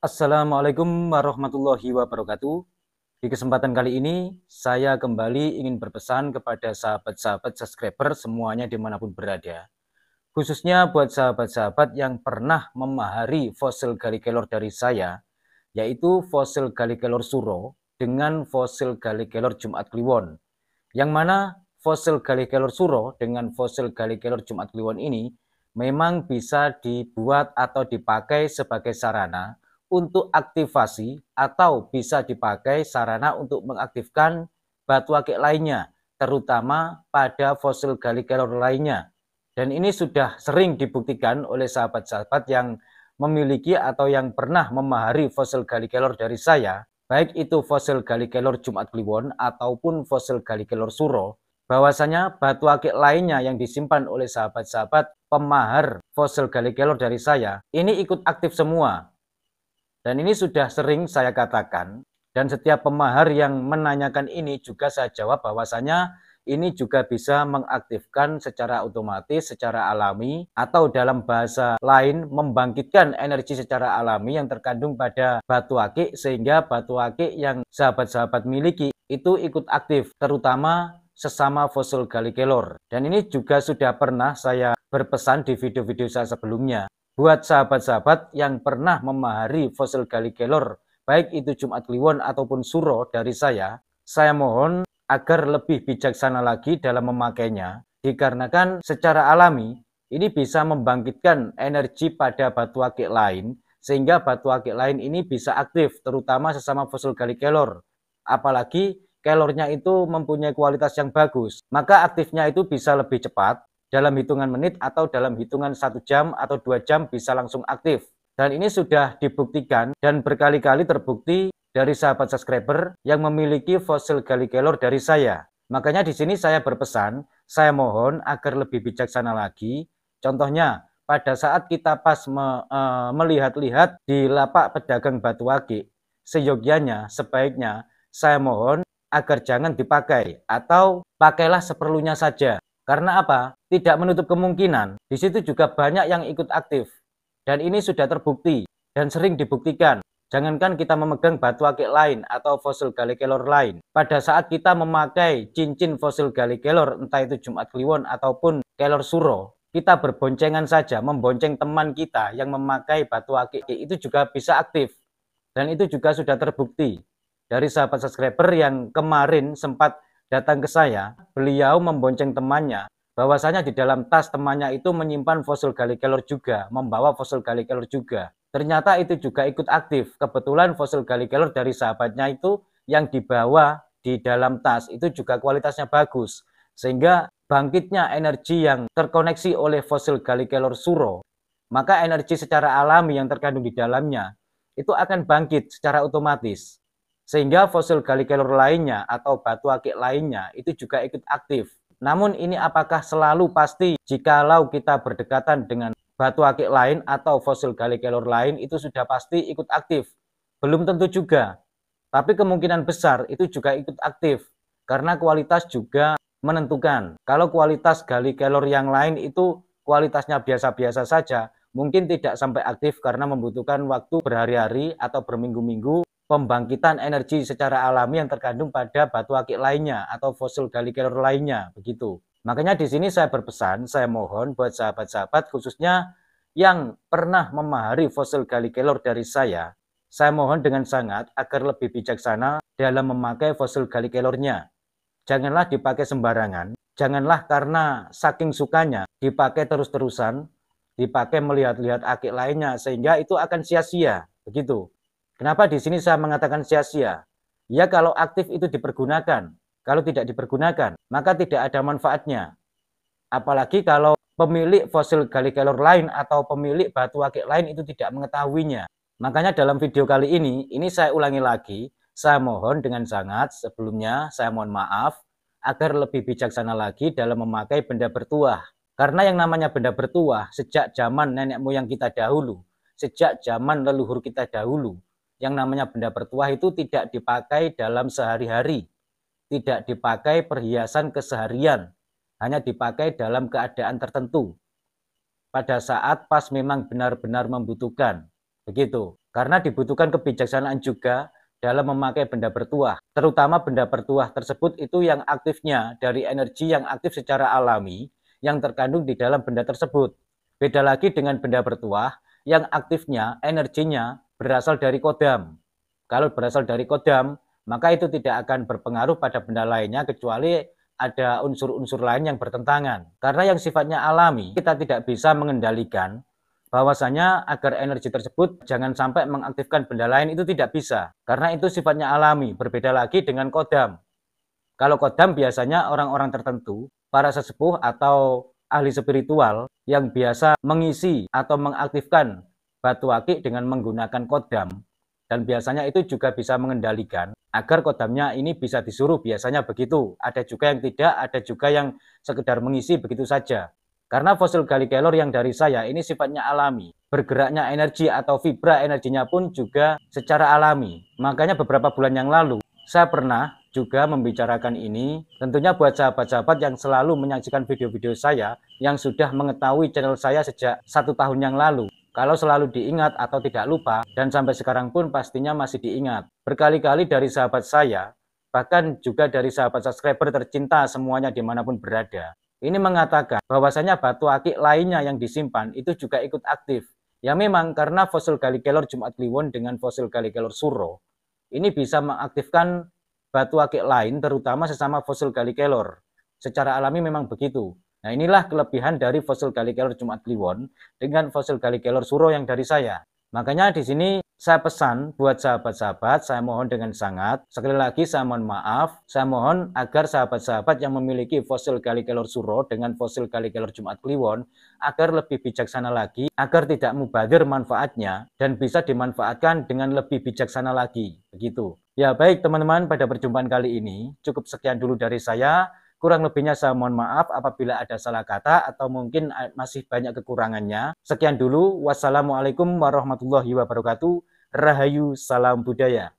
Assalamualaikum warahmatullahi wabarakatuh. Di kesempatan kali ini, saya kembali ingin berpesan kepada sahabat-sahabat subscriber semuanya dimanapun berada. Khususnya buat sahabat-sahabat yang pernah memahari fosil gali kelor dari saya, yaitu fosil gali kelor Suro dengan fosil gali kelor Jumat Kliwon. Yang mana fosil gali kelor Suro dengan fosil gali kelor Jumat Kliwon ini memang bisa dibuat atau dipakai sebagai sarana untuk aktivasi atau bisa dipakai sarana untuk mengaktifkan batu akik lainnya, terutama pada fosil gali kelor lainnya. Dan ini sudah sering dibuktikan oleh sahabat-sahabat yang memiliki atau yang pernah memahari fosil gali kelor dari saya, baik itu fosil gali kelor Jumat Kliwon ataupun fosil gali kelor Suro, bahwasanya batu akik lainnya yang disimpan oleh sahabat-sahabat pemahar fosil gali kelor dari saya, ini ikut aktif semua. Dan ini sudah sering saya katakan, dan setiap pemahar yang menanyakan ini juga saya jawab bahwasanya ini juga bisa mengaktifkan secara otomatis, secara alami, atau dalam bahasa lain membangkitkan energi secara alami yang terkandung pada batu akik, sehingga batu akik yang sahabat-sahabat miliki itu ikut aktif, terutama sesama fosil gali kelor. Dan ini juga sudah pernah saya berpesan di video-video saya sebelumnya. Buat sahabat-sahabat yang pernah memahari fosil gali kelor, baik itu Jumat Kliwon ataupun Suro dari saya mohon agar lebih bijaksana lagi dalam memakainya, dikarenakan secara alami ini bisa membangkitkan energi pada batu akik lain, sehingga batu akik lain ini bisa aktif, terutama sesama fosil gali kelor. Apalagi kelornya itu mempunyai kualitas yang bagus, maka aktifnya itu bisa lebih cepat, dalam hitungan menit atau dalam hitungan 1 jam atau 2 jam bisa langsung aktif. Dan ini sudah dibuktikan dan berkali-kali terbukti dari sahabat subscriber yang memiliki fosil gali kelor dari saya. Makanya di sini saya berpesan, saya mohon agar lebih bijaksana lagi. Contohnya, pada saat kita pas melihat-lihat di lapak pedagang batu akik, seyogyanya, sebaiknya, saya mohon agar jangan dipakai atau pakailah seperlunya saja. Karena apa? Tidak menutup kemungkinan, di situ juga banyak yang ikut aktif. Dan ini sudah terbukti dan sering dibuktikan. Jangankan kita memegang batu akik lain atau fosil gali kelor lain. Pada saat kita memakai cincin fosil gali kelor, entah itu Jumat Kliwon ataupun kelor Suro, kita berboncengan saja, membonceng teman kita yang memakai batu akik itu juga bisa aktif. Dan itu juga sudah terbukti. Dari sahabat subscriber yang kemarin sempat datang ke saya, beliau membonceng temannya, bahwasanya di dalam tas temannya itu menyimpan fosil gali kelor juga, membawa fosil gali kelor juga. Ternyata itu juga ikut aktif. Kebetulan fosil gali kelor dari sahabatnya itu yang dibawa di dalam tas itu juga kualitasnya bagus. Sehingga bangkitnya energi yang terkoneksi oleh fosil gali kelor Suro, maka energi secara alami yang terkandung di dalamnya itu akan bangkit secara otomatis. Sehingga fosil gali kelor lainnya atau batu akik lainnya itu juga ikut aktif. Namun ini apakah selalu pasti jikalau kita berdekatan dengan batu akik lain atau fosil gali kelor lain itu sudah pasti ikut aktif? Belum tentu juga. Tapi kemungkinan besar itu juga ikut aktif. Karena kualitas juga menentukan. Kalau kualitas gali kelor yang lain itu kualitasnya biasa-biasa saja, mungkin tidak sampai aktif karena membutuhkan waktu berhari-hari atau berminggu-minggu pembangkitan energi secara alami yang terkandung pada batu akik lainnya atau fosil gali kelor lainnya, begitu. Makanya di sini saya berpesan, saya mohon buat sahabat-sahabat khususnya yang pernah memahari fosil gali kelor dari saya mohon dengan sangat agar lebih bijaksana dalam memakai fosil gali kelornya. Janganlah dipakai sembarangan, janganlah karena saking sukanya dipakai terus-terusan, dipakai melihat-lihat akik lainnya sehingga itu akan sia-sia, begitu. Kenapa di sini saya mengatakan sia-sia? Ya kalau aktif itu dipergunakan, kalau tidak dipergunakan, maka tidak ada manfaatnya. Apalagi kalau pemilik fosil gali kelor lain atau pemilik batu akik lain itu tidak mengetahuinya. Makanya dalam video kali ini saya ulangi lagi, saya mohon dengan sangat sebelumnya saya mohon maaf agar lebih bijaksana lagi dalam memakai benda bertuah. Karena yang namanya benda bertuah sejak zaman nenek moyang kita dahulu, sejak zaman leluhur kita dahulu, yang namanya benda bertuah itu tidak dipakai dalam sehari-hari, tidak dipakai perhiasan keseharian, hanya dipakai dalam keadaan tertentu. Pada saat pas memang benar-benar membutuhkan. Begitu. Karena dibutuhkan kebijaksanaan juga dalam memakai benda bertuah. Terutama benda bertuah tersebut itu yang aktifnya dari energi yang aktif secara alami yang terkandung di dalam benda tersebut. Beda lagi dengan benda bertuah yang aktifnya, energinya berasal dari kodam. Kalau berasal dari kodam, maka itu tidak akan berpengaruh pada benda lainnya kecuali ada unsur-unsur lain yang bertentangan. Karena yang sifatnya alami, kita tidak bisa mengendalikan bahwasanya agar energi tersebut jangan sampai mengaktifkan benda lain itu tidak bisa. Karena itu sifatnya alami, berbeda lagi dengan kodam. Kalau kodam biasanya orang-orang tertentu, para sesepuh atau ahli spiritual yang biasa mengisi atau mengaktifkan batu akik dengan menggunakan kodam. Dan biasanya itu juga bisa mengendalikan agar kodamnya ini bisa disuruh, biasanya begitu. Ada juga yang tidak, ada juga yang sekedar mengisi begitu saja. Karena fosil Galli Kelor yang dari saya ini sifatnya alami. Bergeraknya energi atau vibra energinya pun juga secara alami. Makanya beberapa bulan yang lalu saya pernah juga membicarakan ini. Tentunya buat sahabat-sahabat yang selalu menyaksikan video-video saya yang sudah mengetahui channel saya sejak 1 tahun yang lalu. Kalau selalu diingat atau tidak lupa, dan sampai sekarang pun pastinya masih diingat. Berkali-kali dari sahabat saya, bahkan juga dari sahabat subscriber tercinta semuanya dimanapun berada, ini mengatakan bahwasanya batu akik lainnya yang disimpan itu juga ikut aktif. Ya memang karena fosil Galli Kelor Jumat Kliwon dengan fosil Galli Kelor Suro, ini bisa mengaktifkan batu akik lain terutama sesama fosil Galli Kelor. Secara alami memang begitu. Nah inilah kelebihan dari fosil Galli Kelor Jumat Kliwon dengan fosil Galli Kelor Suro yang dari saya. Makanya di sini saya pesan buat sahabat-sahabat, saya mohon dengan sangat, sekali lagi saya mohon maaf, saya mohon agar sahabat-sahabat yang memiliki fosil Galli Kelor Suro dengan fosil Galli Kelor Jumat Kliwon agar lebih bijaksana lagi, agar tidak mubazir manfaatnya dan bisa dimanfaatkan dengan lebih bijaksana lagi. Begitu. Ya baik teman-teman, pada perjumpaan kali ini cukup sekian dulu dari saya. Kurang lebihnya saya mohon maaf apabila ada salah kata atau mungkin masih banyak kekurangannya. Sekian dulu. Wassalamualaikum warahmatullahi wabarakatuh. Rahayu, salam budaya.